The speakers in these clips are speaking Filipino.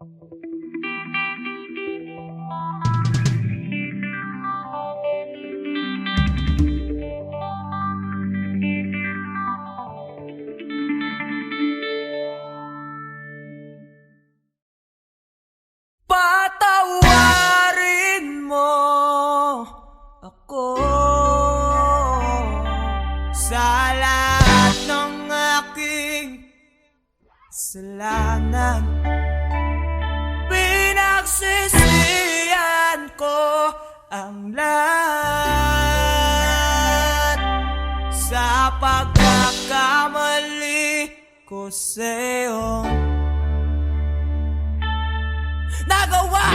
Patawarin mo ako sa lahat ng aking kasalanan. Pinagsisihan ko ang lahat sa pagkakamali ko sa'yo nagawa.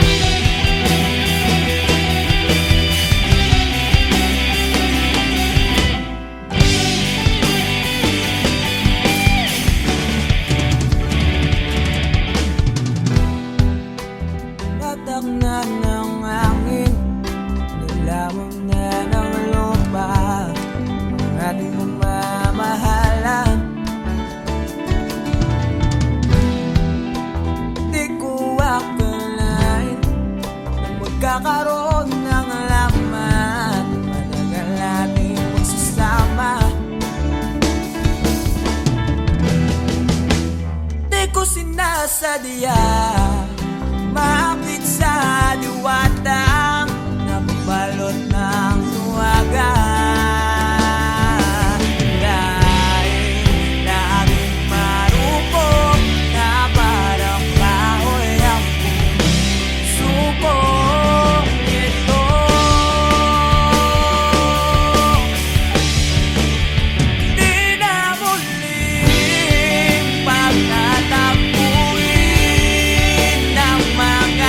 Tatak na ng hangin, nilamon na ng lupa ang ating mamahalan. Di ko akalain na magkakaroon ng laman, matagal natin magsasama. Di ko sinasadya maapit sa diwatang nabalot ng tuwaga. Dahil laging marupok na parang kahoy ang puso ito. Di na muling pagtatapuin ng mga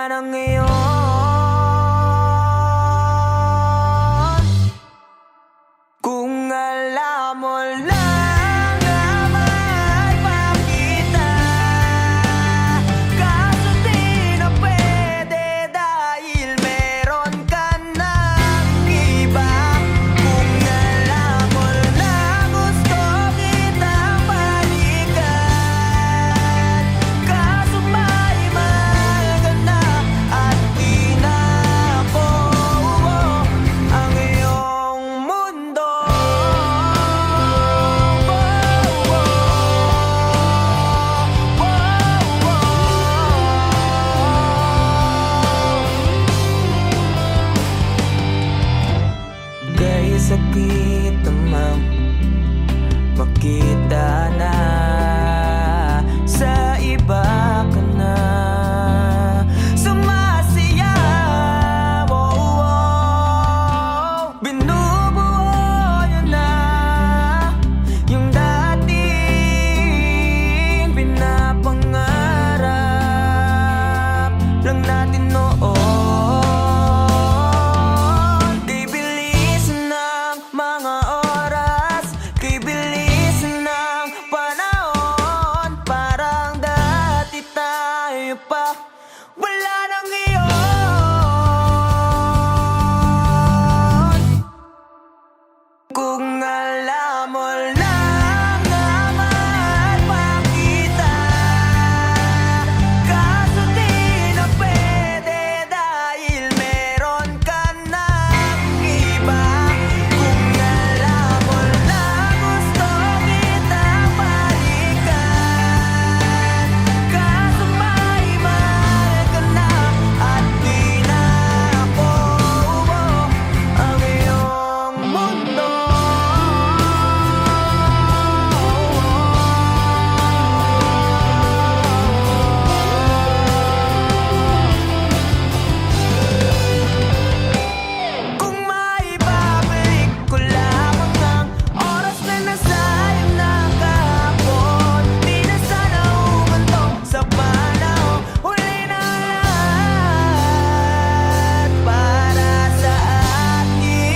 na ngayon. Kung alam mo lang na mahal pa kita, kaso di na pwede dahil meron ka ng iba. Kung alam mo lang gusto kitang balikan, kaso may mahal ka na at di na ako ang iyong mundo. Kay sakit namang makita na sa iba ka na sumasayaw. Binubuo niyo na yung dating pinapangarap lang natin noon. Kay bilis ng mga oras, kay bilis ng panahon, parang dati tayo pa wala nang iyon. Kung alam mo lang na mahal pa kita, kaso di na pwede dahil meron ka ng iba. Kung alam mo lang gusto kitang balikan, kaso may mahal ka na at di na ako ang iyong mundo. Kung maibabalik ko lamang ang oras na nasayang na kahapon, di na sana humantong sa panahon. Huli na lahat para sa atin.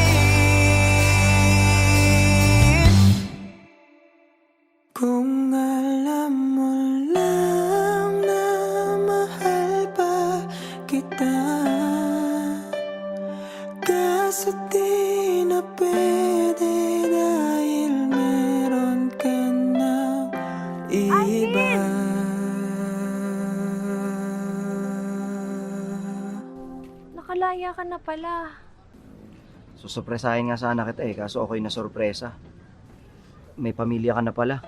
Kung alam mo lang na mahal pa kita, kaso di na pwede dahil meron ka ng iba. Nakalaya ka na pala. Susurpresahin nga sana kita kaso ako'y nasurpresa. May pamilya ka na pala.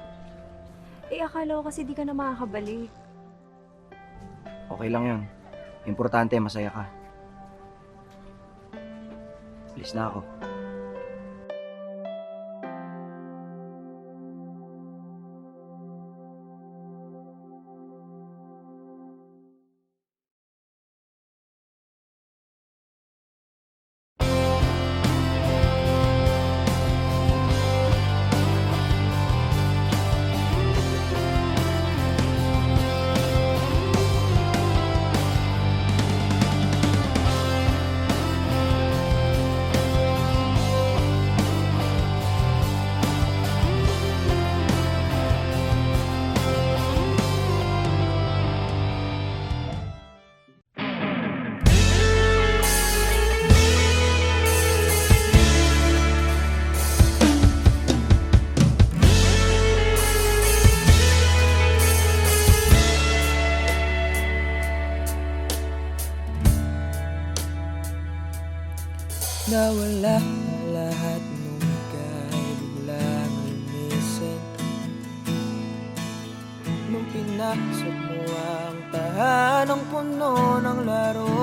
Akala ko kasi di ka na makakabalik. Okay lang yun. Importante, masaya ka. Alis na ako. Nawala ang lahat nung ika'y biglang lumisan, nung pinasok mo ang tahanang puno ng laro.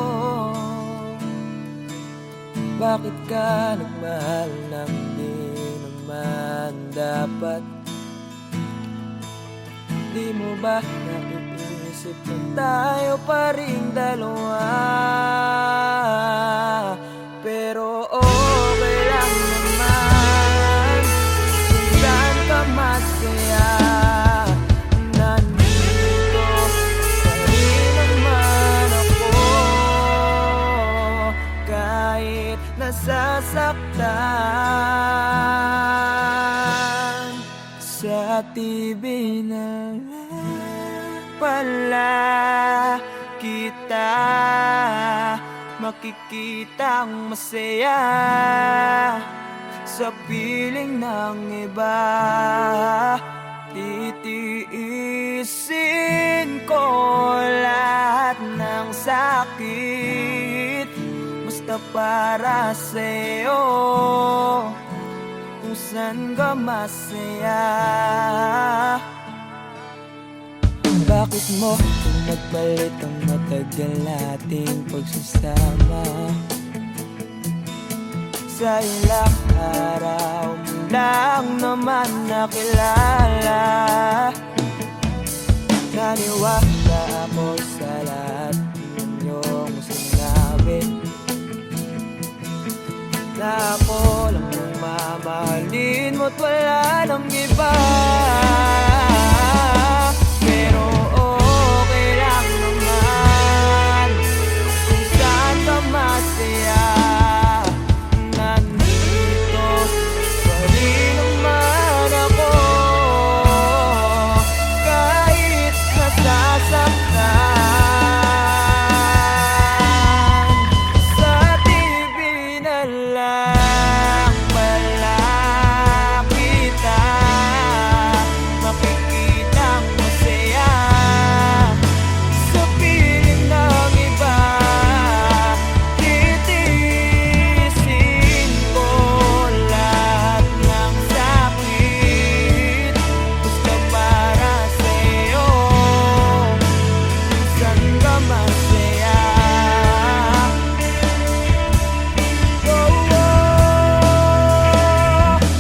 Bakit ka nagmahal nang di naman dapat? Di mo ba naiisip na tayo pa rin dalawa? Pero okay lang naman kung saan ka masaya. Nandito pa rin naman ako. nasasaktan. Sa TV na lang pala kita makikitang masaya sa piling ng iba. Titiisin ko lahat ng sakit basta para sa'yo, kung saan ka masaya. Bakit mo pinagpalit ang matagal nating pagsasama? Sa ilang araw mo lang naman nakilala. Naniwala ako sa lahat ng iyong sinabi, na ako lang ang mamahalin mo't wala nang iba. Pero okay lang naman kung saan ka masaya. Nandito pa rin naman ako kahit nasasaktan. Sa TV na lang pala kita makikitang masaya sa piling ng iba. Titiisin ko lahat ng sakit basta para sa'yo, kung saan ka masaya.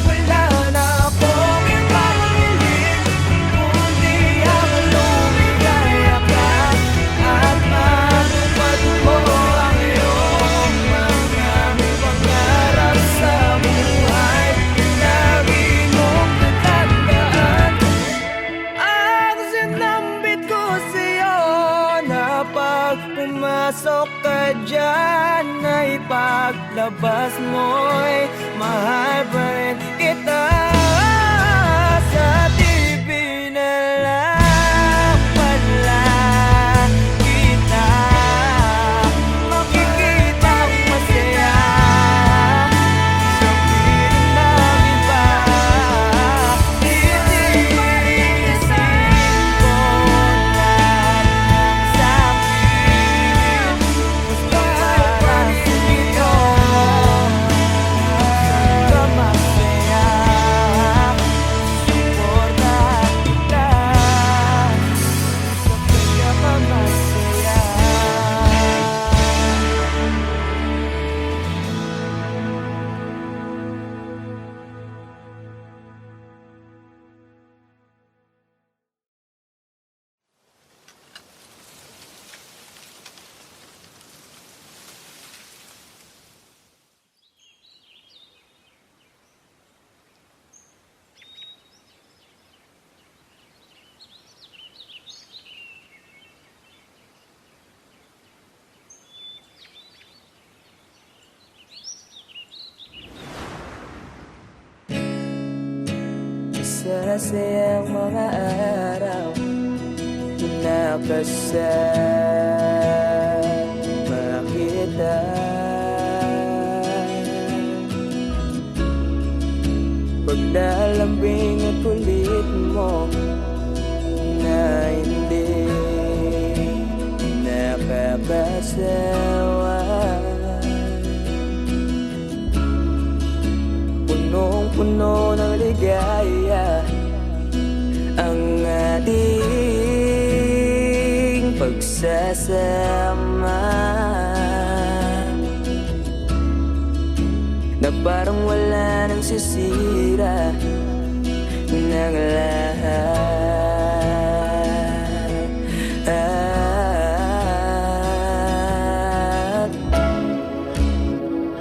Wala na akong ibang hiling kundi ang lumigaya ka at matupad mo ang iyong mga pangarap sa buhay. Lagi mong tatandaan ang sinambit ko sa'yo, na pag pumasok ka dyan ay paglabas mo'y mahal pa rin kita. Sa TV na lang pala kita makikitang masaya sa piling ng iba. Titiisin ko lahat ng sakit basta para sa'yo, saan ka masaya. Suportahan kita sa pinakamasaya. Masasayang mga araw na kasama kita. Paglalambing at kulit mo na hindi nakakasawa. Punong-puno ng ligaya ang ating pagsasama, na parang wala nang sisira ng lahat.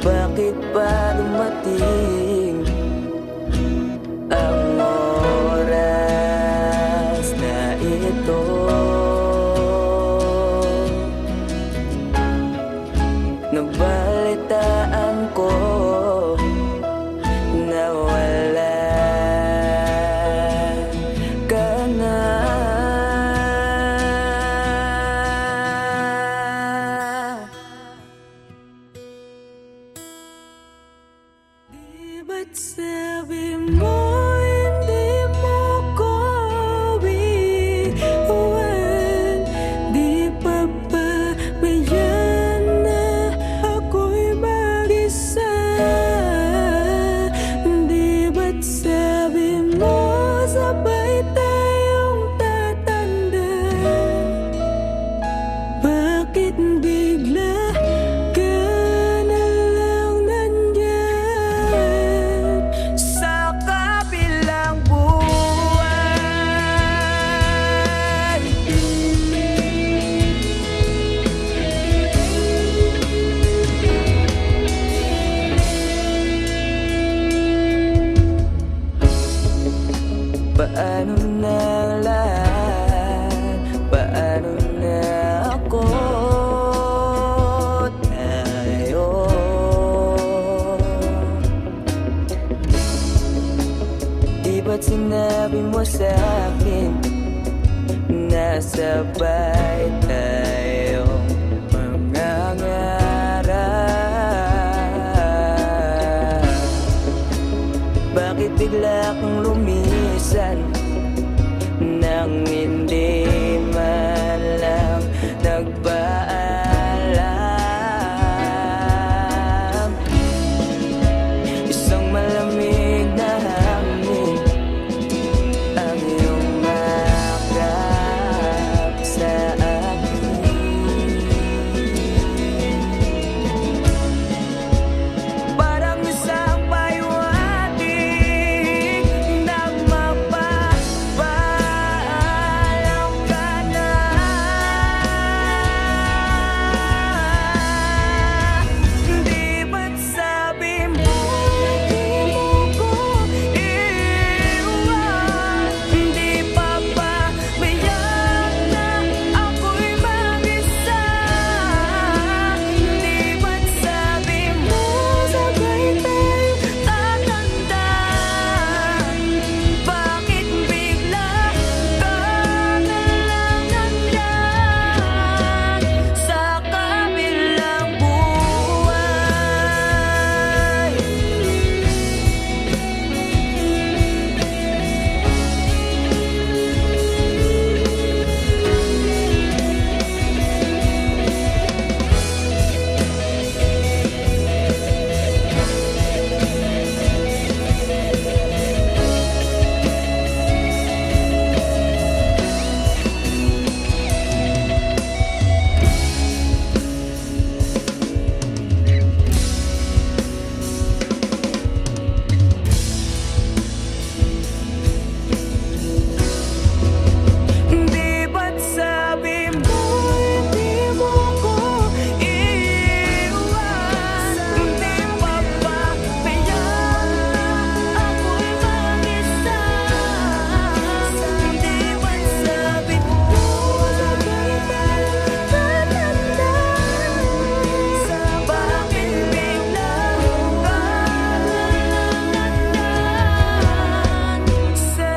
Bakit ba dumating ang oras na ito? Nabalitaan ko ba't sabi mo hindi mo ko iwan? Di pa ba bayan na ako'y mag-isa? Di ba't sabi mo sabay tayong tatanda? Bakit bigla ka na lang nandyan sa kabilang buwan? Paano na lahat? Paano na ako? Tayo di ba't sinabi mo sa'kin na sabay tayong mangangarap? Bakit bigla kang lumisan nang hindi man lang nagpaalam? Isang malamig na hangin ang iyong makap sa akin. Parang isang paywating nang mapapaalam ka na. Di ba't sabi mo di mo ko iwan? Di pa ba bayan na ako'y mag-isa? Di ba't sabi mo sabay tayong tatanda? Bakit bigla ka na lang nandyan sa kabilang buwan? Di ba't sabi mo hindi mo ko iwan? Di pa ba bayan na ako'y mag-isa? Di ba't sabi mo sabay tayong tatanda? Bakit bigla ka na lang nandyan sa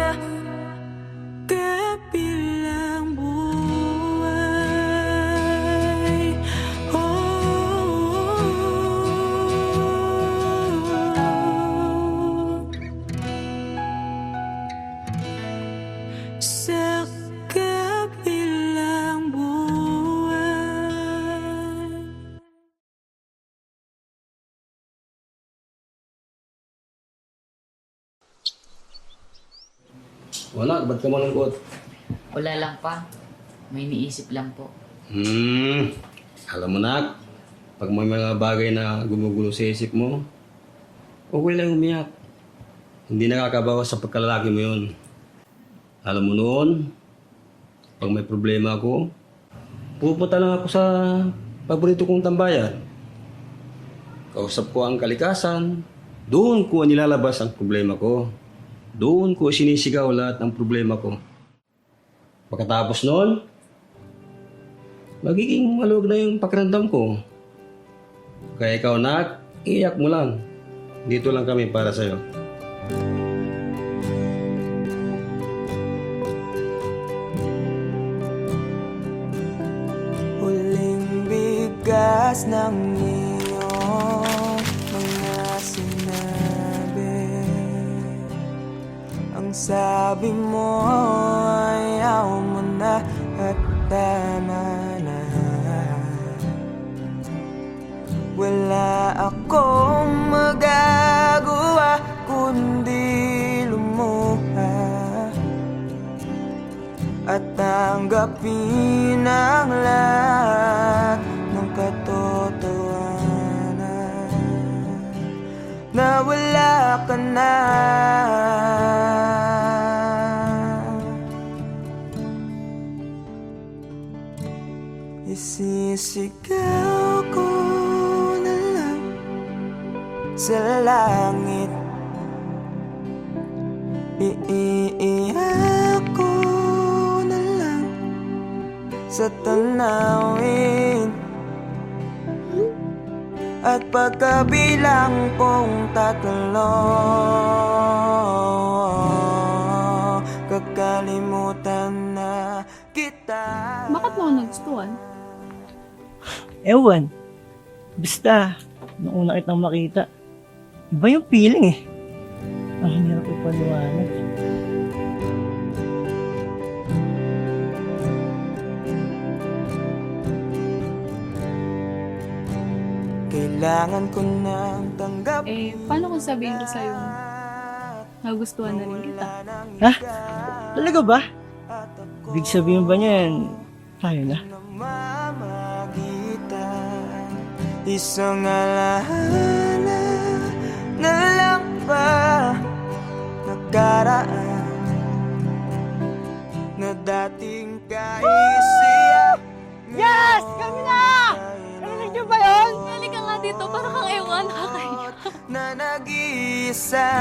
kabilang buhay? Sa kabilang buwan. Wala, ba't ka malungkot? Wala lang pa. May iniisip lang po. Alam mo na, pag may mga bagay na gumugulo sa isip mo, okay lang umiyak. Hindi nakakabawas sa pagkalalaki mo yun. Alam mo noon, pag may problema ako, pupunta lang ako sa paborito kong tambayan. Kausap ko ang kalikasan, doon ko nilalabas ang problema ko. Doon ko sinisigaw lahat ng problema ko. Pagkatapos noon, magiging maluwag na yung pakiramdam ko. Kaya ikaw, nak, iyak mo lang. Dito lang kami para sa'yo. Huling bigas ng iyong mga sinabi. sabi mo ayaw mo na at tama na. Wala akong magagawa kundi lumuha at tanggapin ang lahat ng katotohanan na wala ka na. Isisigaw ko na lang sa langit, iiiyak ko na lang sa tanawin, at pagkabilang kong tatlo, kakalimutan na kita. Bakit mo ako nagustuhan? Ewan. Basta, nung una kitang makita, iba yung feeling eh. Ang hirap ipaliwanag. Kailangan ko nang tanggapin. Paano kung sabihin ko sa'yo, nagustuhan na rin kita? Ha? Talaga ba? Big sabihin ba niyan, tayo na? Namamagitan, isang alaala na lang ba nakaraan na dating kaisiyak. Yes! Kami na! Narinig niyo ba yun? Halika nga dito, para kang ewan, nakakaya. Na nag-iisa.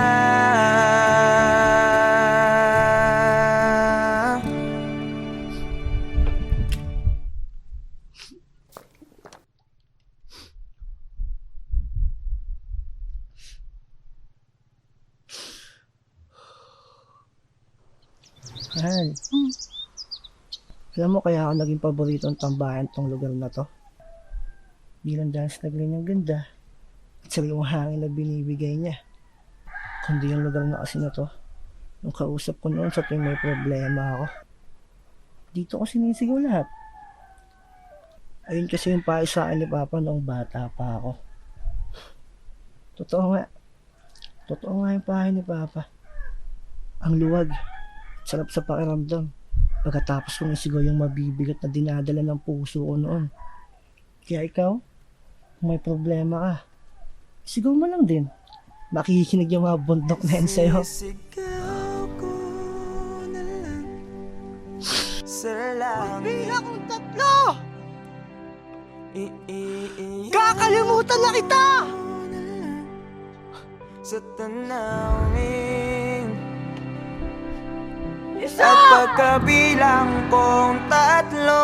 Mahal. Alam mo kaya ako naging paboritong tambahan tong lugar na to? Bilang dahil sa naganyang ganda at sariwang hangin na binibigay niya. Kundi yung lugar na kasi na to, nung kausap ko noon sa tuwing may problema ako. Dito ko sinisigaw lahat. Ayun kasi yung payo sa akin ni Papa noong bata pa ako. Totoo nga. Totoo nga yung payo ni Papa. Ang luwag. Sarap sa pakiramdam. Pagkatapos kong isigaw yung mabibigat na dinadala ng puso ko noon. Kaya ikaw, kung may problema ka, sigaw mo lang din. Makikinig yung mga bundok na yan sa'yo. Sisigaw ko na lang sa langit. Bilang kong tatlo! Iiiyak Kakalimutan na kita! ko na lang sa tanawin, Isa! at pagkabilang kong tatlo.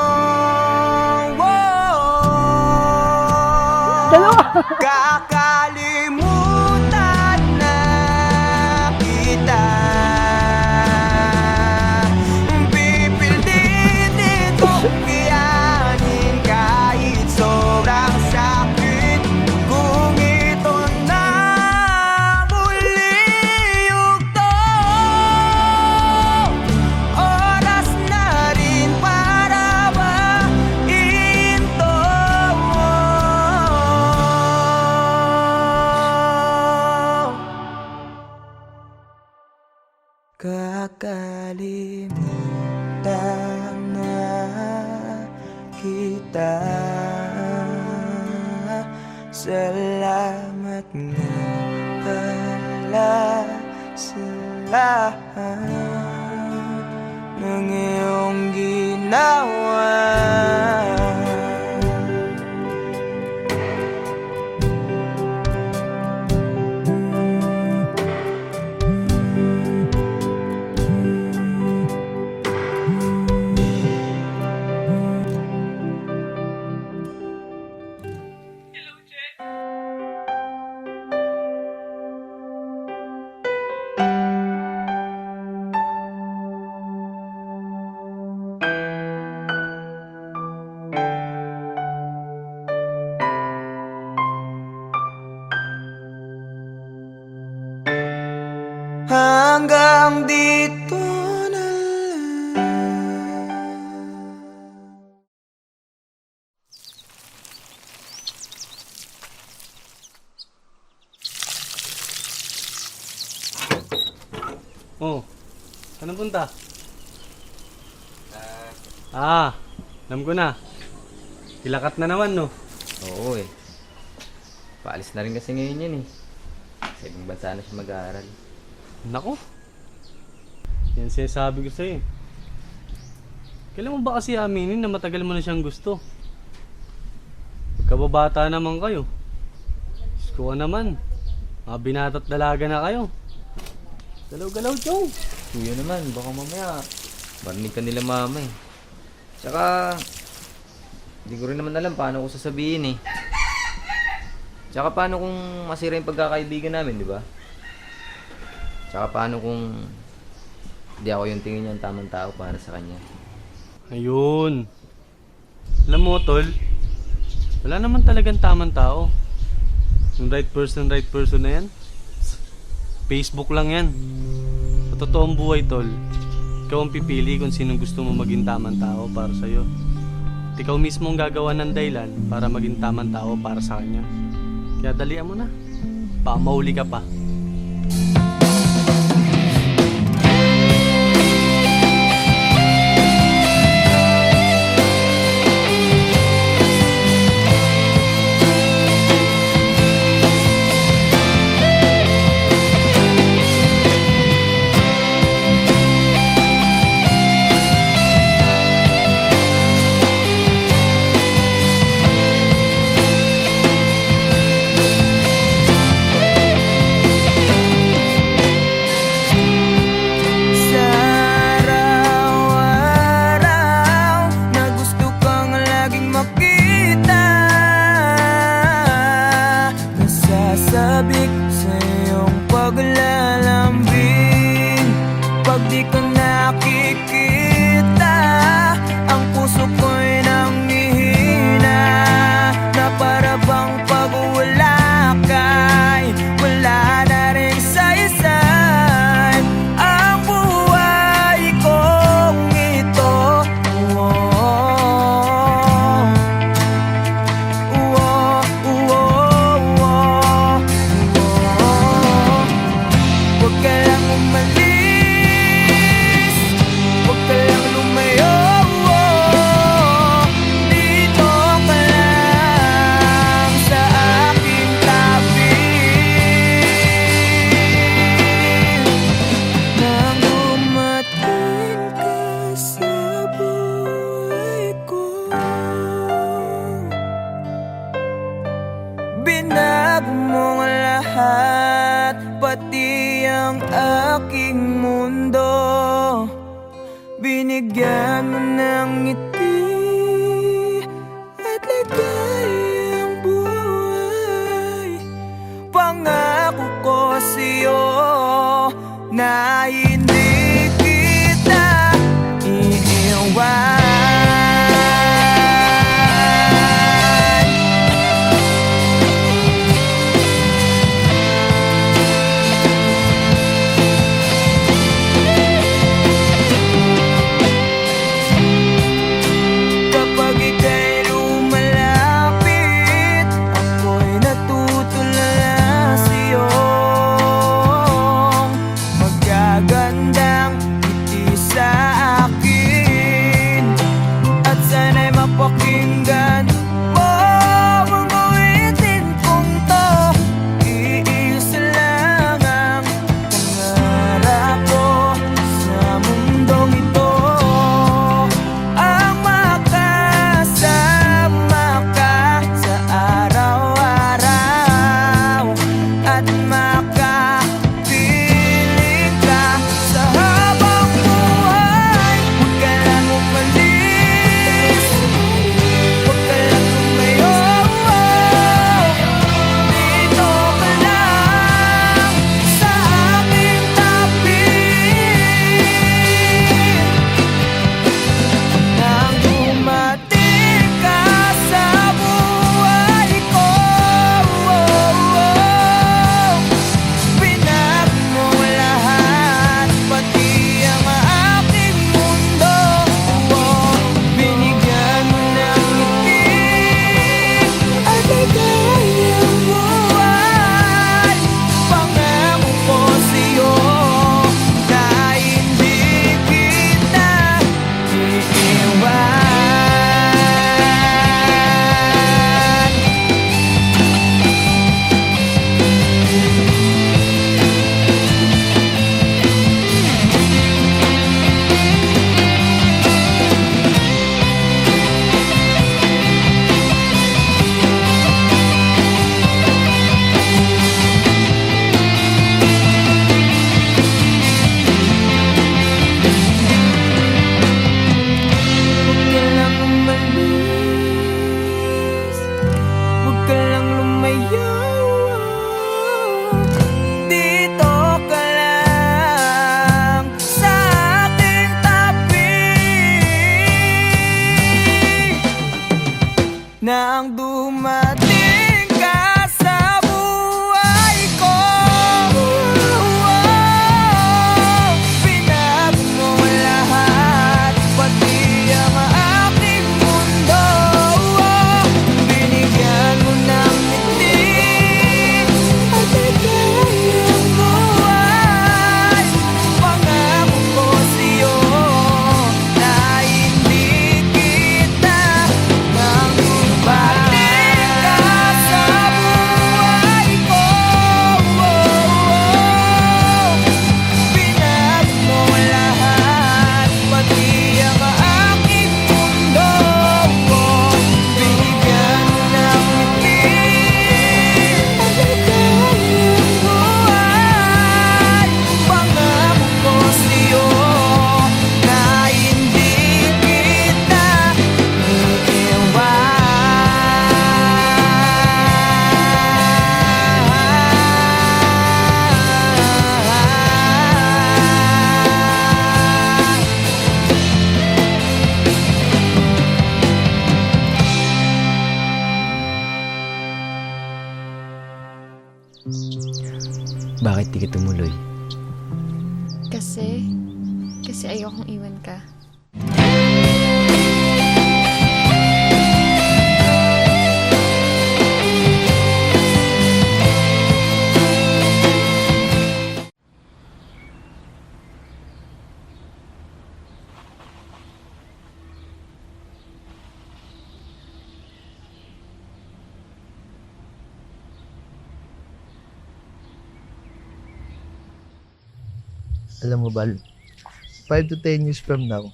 Dalawa! Kakalimutan na kita. Pipilitin kong kiyanin kahit sobrang sakit. Kung ito na muli yugto, oras na rin para mahinto. Kakalimutan na kita. Salamat nga pala sa lahat ng iyong ginawa. hanggang dito na lang. Oh, saan ang punta? Alam ko na. Kilakat na naman, no? Oo eh. Paalis na rin kasi ngayon yan eh. Sa ibang bansa na siya mag-aaral. Nako. Yan sinasabi ko sa'yo eh. Kailan mo ba kasi aminin na matagal mo na siyang gusto? Pagkababata naman kayo. Diyos ko naman. Mga binata't dalaga na kayo. Galaw-galaw, Chong. Kuya naman, baka mamaya marinig ka nila mama eh. Tsaka, hindi ko rin naman alam paano ko sasabihin eh. Tsaka paano kung masira yung pagkakaibigan namin, di ba? Tsaka paano kung hindi ako yung tingin niya ang tamang tao para sa kanya. Ayun. Alam mo, tol, wala naman talagang tamang tao. Yung right person na yan, Facebook lang yan. Sa totoong buhay, tol, ikaw ang pipili kung sino gusto mo maging tamang tao para sa'yo. At ikaw mismo ang gagawa ng dahilan para maging tamang tao para sa kanya. Kaya dalian mo na. Baka mahuli ka pa. Sa araw-araw na gusto kang laging makita, nasasabik sa iyong paglalambing. Pag di ka nakikita, ang puso ko'y nanghihina, na para bang pag wala ka'y wala na rin saysay ang buhay kong ito. Huwag ka lang umalis, huwag ka lang lumayo. Dito ka lang sa aking tabi. Nang dumating ka sa buhay ko, binago mo ang lahat, pati ang aking mundo. Binigyan mo ng ngiti at ligayang buhay. Pangako ko sa'yo na hindi kita iiwan. Kapag ika'y lumalapit, ako'y natutulala sa'yo. Magagandang ngiti sa akin, at sana'y mapakinggan mo ang awitin kong to. Iisa lang ang pangarap ko sa mundong ito, ang makasama ka sa araw-araw at makapiling ka sa habang buhay. Huwag ka lang umalis, huwag ka lang lumayo. Dito ka lang sa aking tabi. Nang dumating ka sa buhay ko, Bakit di ka tumuloy? Kasi ayokong iwan ka. Alam mo, Bal, 5 to 10 years from now,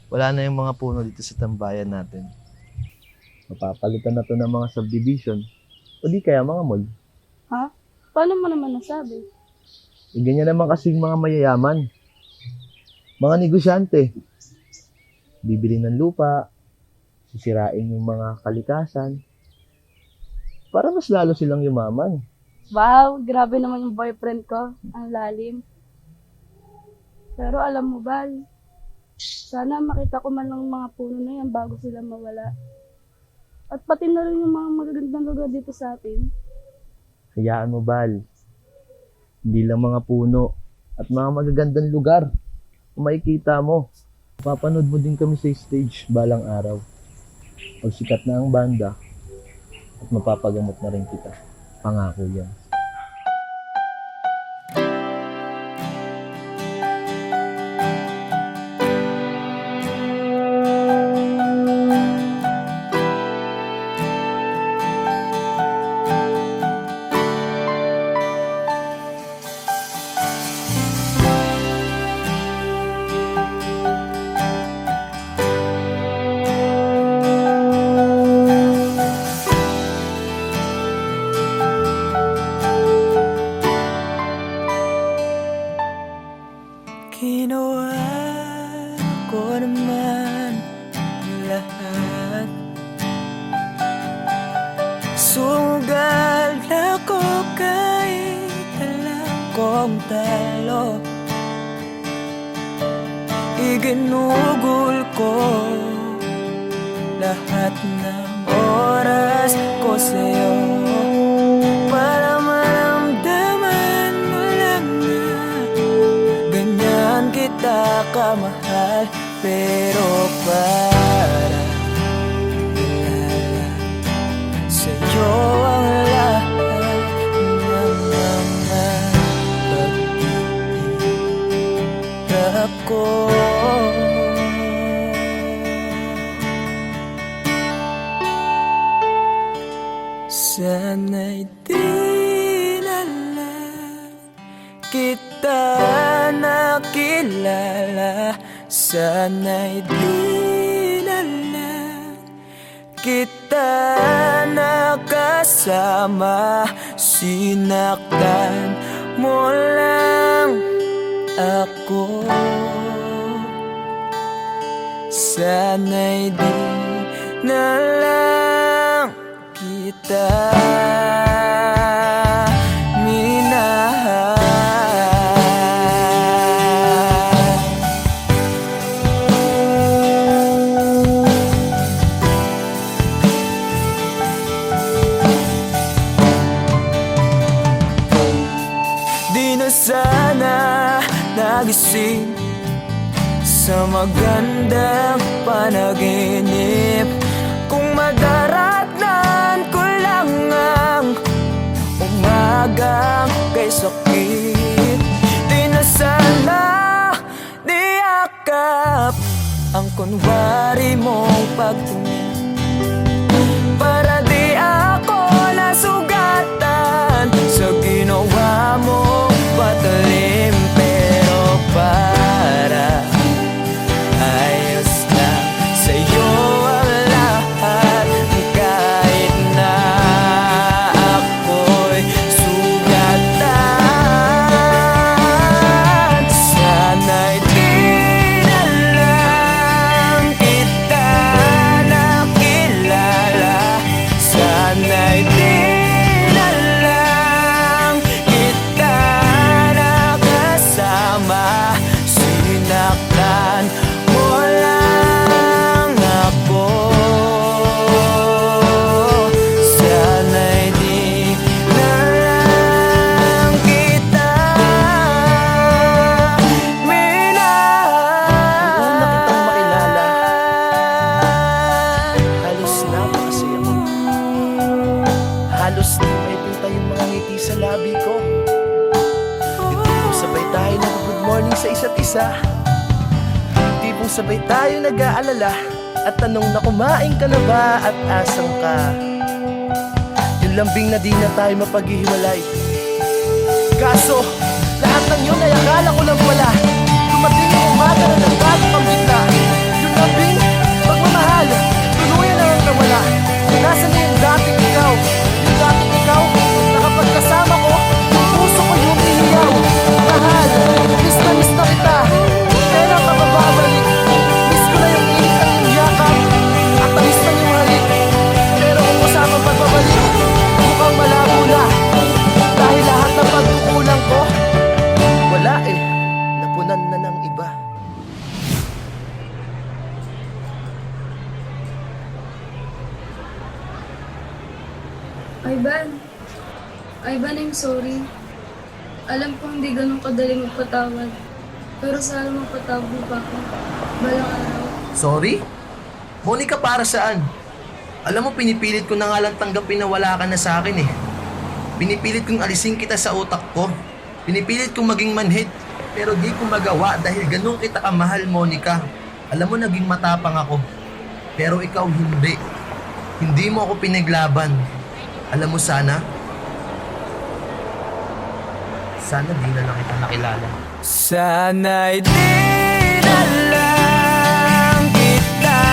wala na yung mga puno dito sa tambayan natin. Mapapalitan na to ng mga subdivision o di kaya mga mall. Ha? Paano mo naman nasabi? E ganyan naman kasing mga mayayaman. Mga negosyante. Bibili ng lupa, sisirain yung mga kalikasan, para mas lalo silang yumaman. Wow, grabe naman yung boyfriend ko. Ang lalim. Pero alam mo, Bal, sana makita ko man lang mga puno na yan bago sila mawala. At pati na rin yung mga magagandang lugar dito sa atin. Hayaan mo, Bal. Hindi lang mga puno at mga magagandang lugar. Kung makikita mo, papanood mo din kami sa stage balang araw. Pag sikat na ang banda, at mapapagamot na rin kita. Pangako yan. Ginawa ko naman ang lahat. Sugal ako kahit alam kong talo. Iginugol ko lahat ng oras ko sa'yo para maramdaman mo lang na ganyan kita kamahal. Pero para ilala sa'yo ang lahat ng mga paghihirap ko. Sana'y di na lang kita nakilala. Sana'y di na lang kita nakasama. Sinaktan mo lang ako. Sana'y di na lang kita minahal. Di na sana nagising sa magandang panaginip kung madaratnan ko lang ang umagang kay sakit. Di na sana niyakap ang kunwari mong pagtingin para di ako nasugatan sa ginawa mong patalim. Pero para ayos lang sa'yo ang lahat kahit na ako'y sugatan. Sana'y di na lang kita tabi ko. Yung tipong sabay tayo nag-good morning sa isa't isa. Yung tipong sabay tayo nag-aalala at tanong na kumain ka na ba at asan ka. Yung lambing na di na tayo mapaghihiwalay. Kaso, lahat ng yun ay akala ko lang pala. Dumating yung umaga na nagbago kang bigla. Yung lambing, pagmamahal, tuluyan na ang nawala. Nasaan na yung dating ikaw? Yung dating ikaw, na kapag kasama ko, yung puso ko yung iniyaw. Mahal, miss na kita. Pero ka bababalik. Miss ko na yung init ng iyong yakap. At tamis na yung halik. Pero kung usamang pagbabalik, mukhang malabo na. Dahil lahat ng pagkukulang ko, wala eh, napunan na ng iba. Ivan, I'm sorry. Alam ko hindi ganun kadali magpatawad. Pero sana mapatawad mo pa ako. Balang araw. Sorry? Monica, para saan? Alam mo, pinipilit ko na nga lang tanggapin na wala ka na sa akin eh. Pinipilit kong alisin kita sa utak ko. Pinipilit kong maging manhid. Pero di ko magawa dahil ganun kita kamahal, Monica. Alam mo, naging matapang ako. Pero ikaw hindi. Hindi mo ako pinaglaban. Alam mo, sana di na lang kita nakilala. Sana'y di na lang kita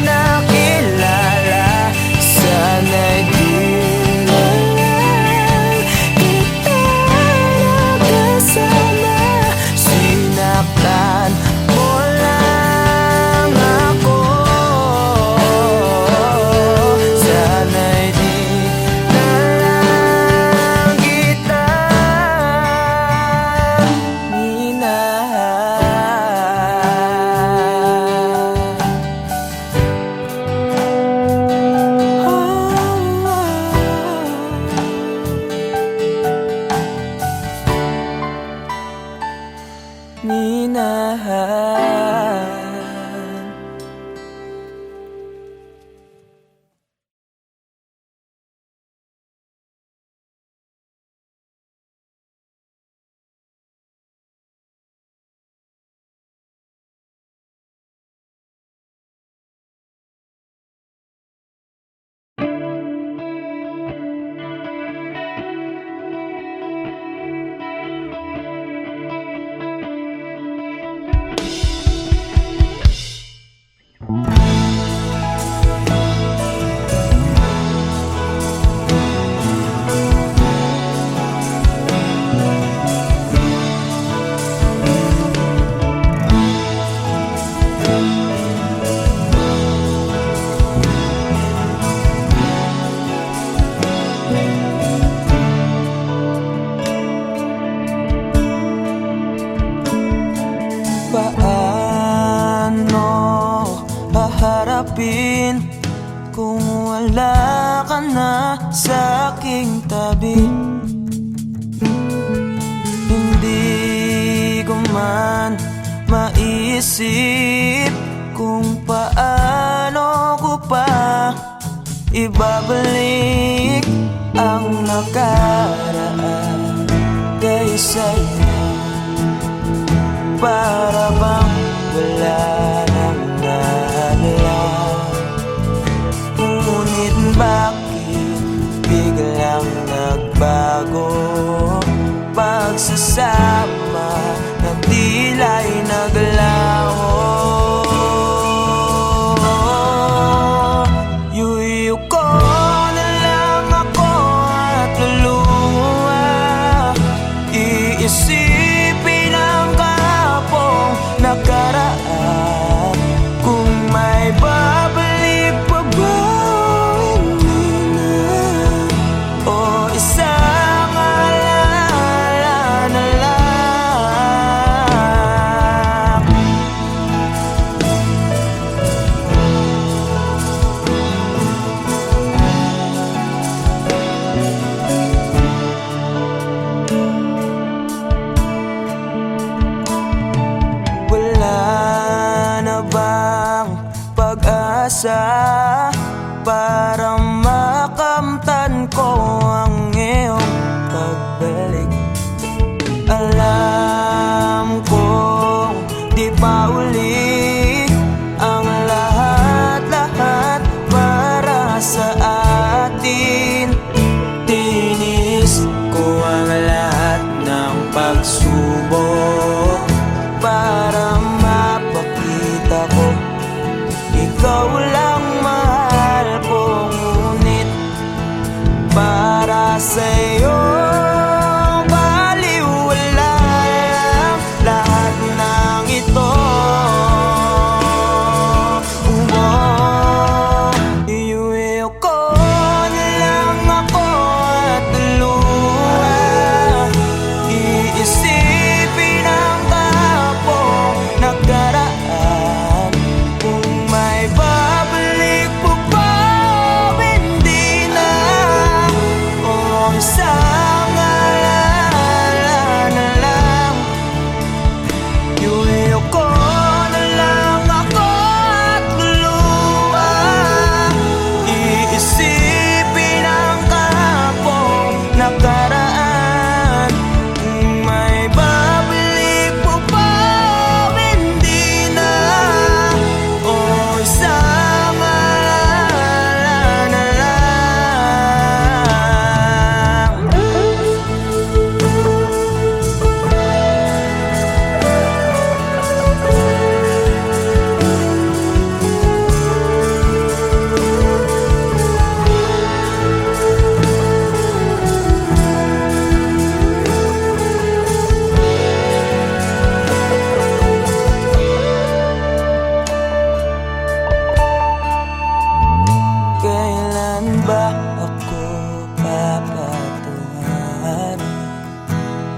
nakilala. Sana'y di na lang kita nakasama. Sinaktan mo lang ako. Sana'y di na lang kita minahal. Paano haharapin kung wala ka na sa aking tabi? Hindi ko man maisip kung paano ko pa ibabalik ang nakaraan kay sa'yo. Para bang wala nang nahalang. Ngunit bakit biglang nagbago? Pagsasama na tila'y naglaho. Yuyu ko na lang ako at luluha. Iisipin ang nakaraan. Kung may babalik pa ba, hindi na. O isang alaala na lang.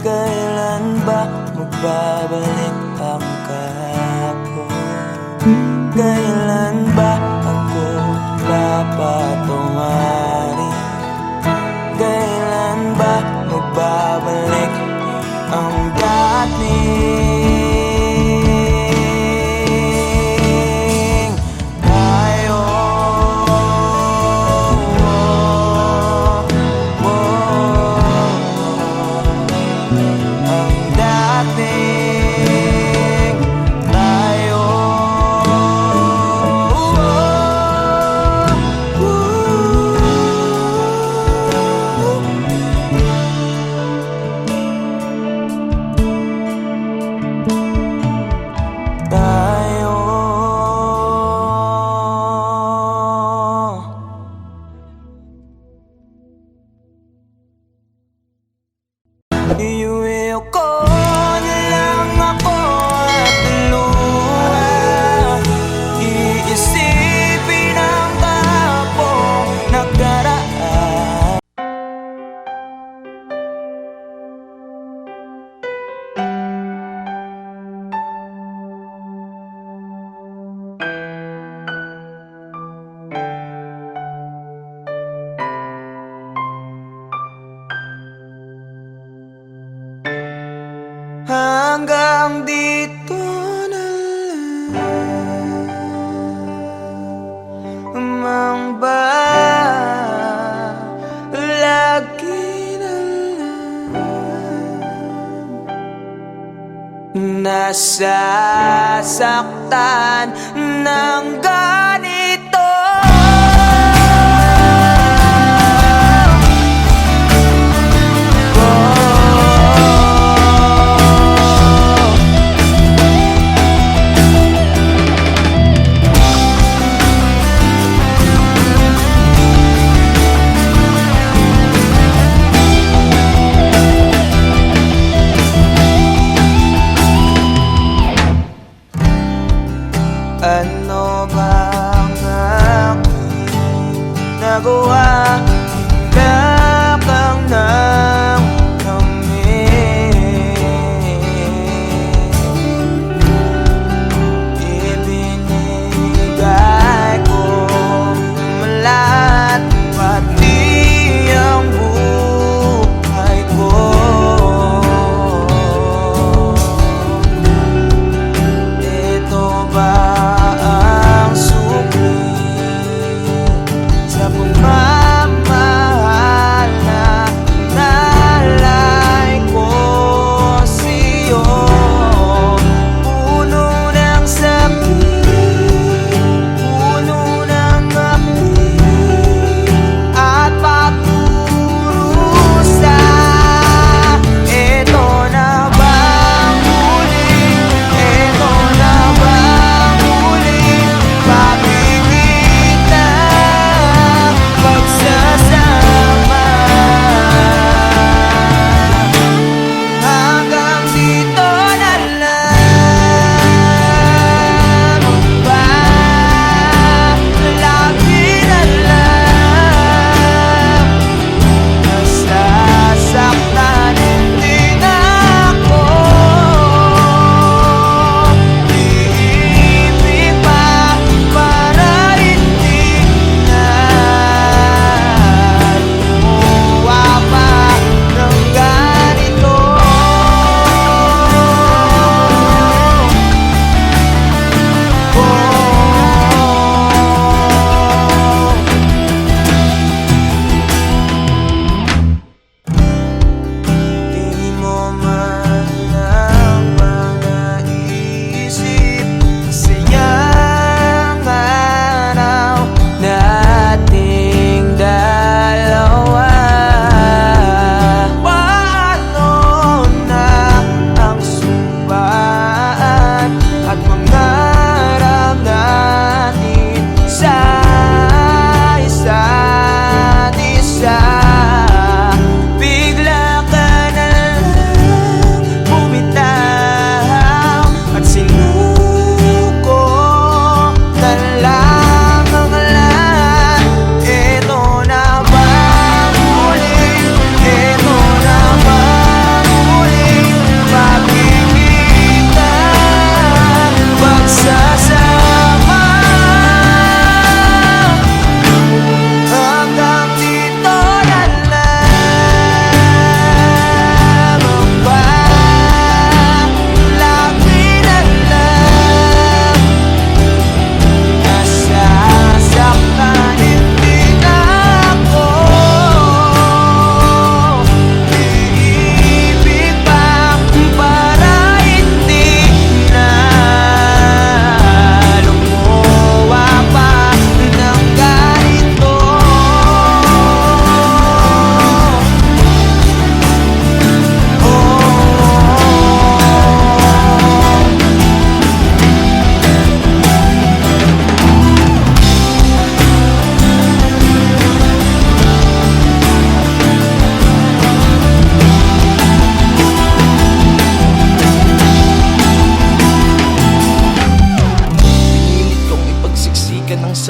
Kailan ba magbabalik ang kahapon? Kailan ba ako papatungarin? Kailan ba magbabalik ang dating tayo? Ang dating tayo. Iuwi ko na lang ako at luha. Iisipin ang kahapong nakaraan. Hanggang dito na lang ba? Lagi na lang nasasaktan ng ganito. Ano ba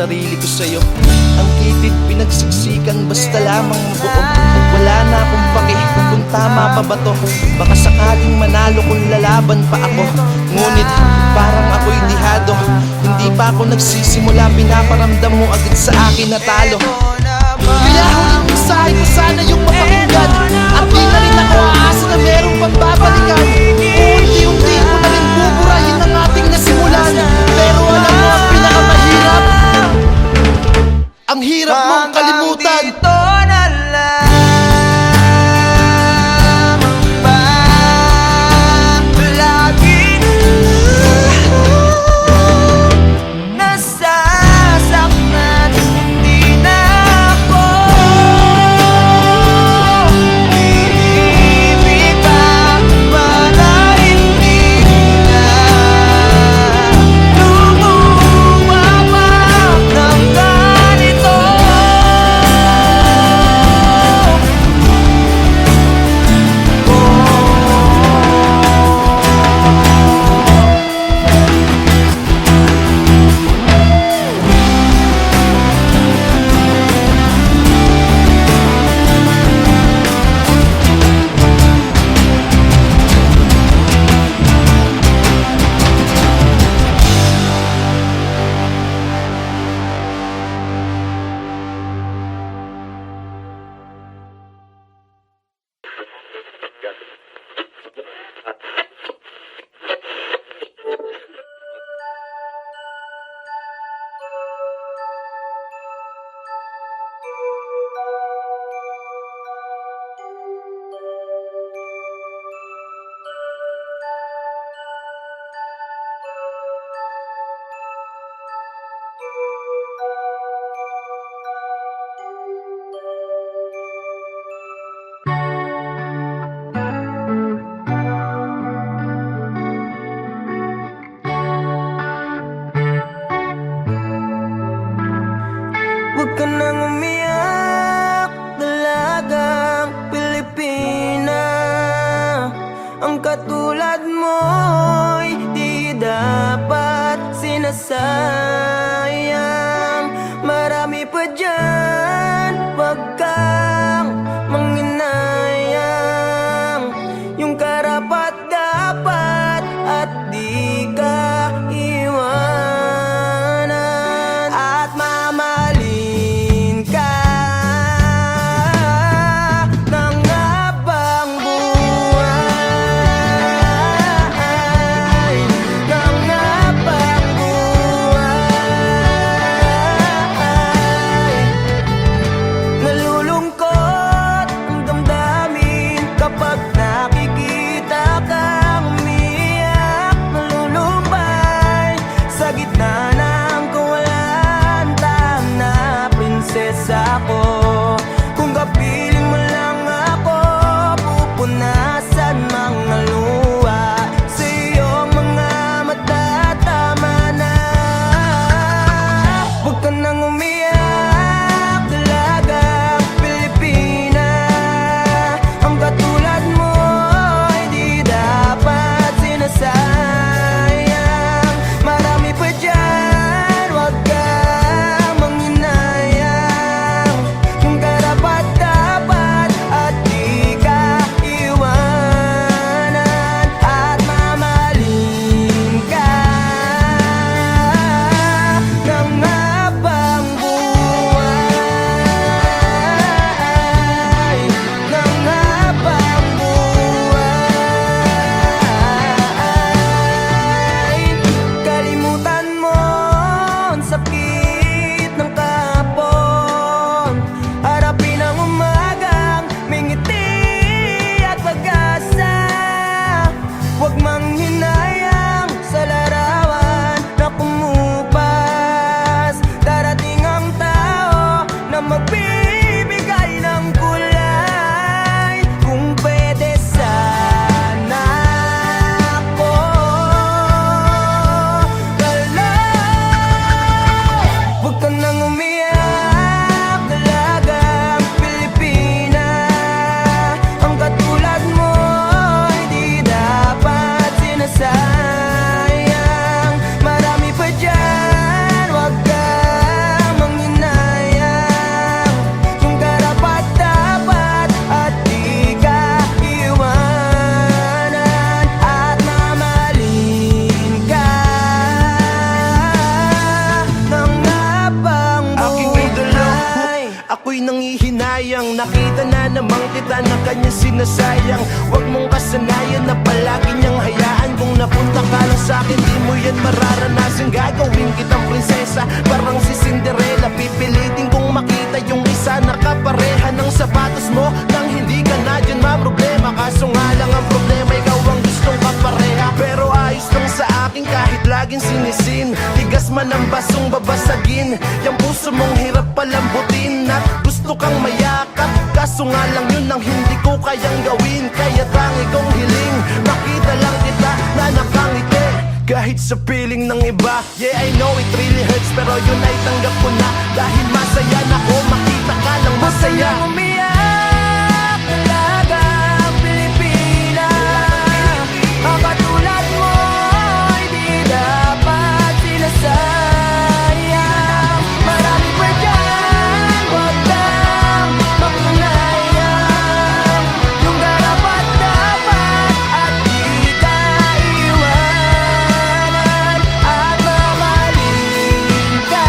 sarili ko sa'yo. Ang kitid pinagsiksikan, basta lamang mabuo. Wala na akong pake kung tama pa ba to. Baka sakaling manalo kung lalaban pa ako. Ngunit parang ako'y dihado. Hindi pa ako nagsisimula, pinaparamdam mo agad sa akin na talo. Kaya huling mensahe ko sana yung mapakinggan. At di na rin ako aasa na merong pagbabalikan. Unti-unti ko na rin buburahin ang ating nasimulan. Pero alam mo ang pinakamahirap, ang hirap mong kalimutan. Dito na lang ba lagi nasasaktan? Hindi na ako ibibigay para hindi na lumuwawak ng ganito. Huwag ka nang umiyak, dalagang Pilipina. Ang katulad mo'y di dapat sinasayang. Marami pa dyan, huwag kang manginayang. Yung karapat dapat at di ka iwanan. At mamahalin ka ng habang buhay, ng habang buhay. kanyang sinasayang. Huwag mong kasanayan na palagi niyang hayaan. Kung napunta ka lang sa'kin, di mo yan mararanasan. Gagawin kitang prinsesa, parang si Cinderella. Pipilitin kong makita yung isa na kapareha ng sapatos mo. Nang hindi ka na dyan problema. Kaso nga lang ang problema, ikaw ang gustong kapareha. Pero ayos lang sa akin kahit laging sinisin. Tigas man ang basong babasagin. Yung puso mong hirap palambutin. At gusto kang mayakap, kaso nga lang yun ang hindi ko kayang gawin. Kaya tangi kong hiling, makita lang kita na nakangiti. Kahit sa piling ng iba, yeah I know it really hurts, pero yun ay tanggap ko na. Dahil masaya na ko, makita ka lang masaya. Gusto lang umiyak, talaga ang Pilipinas. Ang katulad mo ay di dapat sinasayang. Marami pa dyan, huwag kang makunayang. Yung karapat-dapat at di ka iwanan. At mamahalin ka.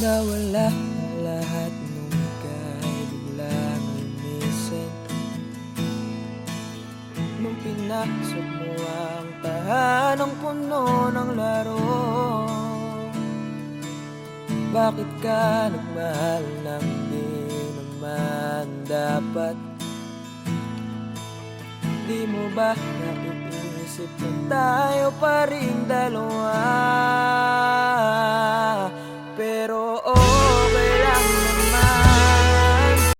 Nawala ang lahat nung ika'y biglang lumisin. Nung pinasok mo ang tahanang puno ng laro, bakit ka nagmahal nang di naman dapat? Di mo ba naiisip na tayo pa rin dalawa?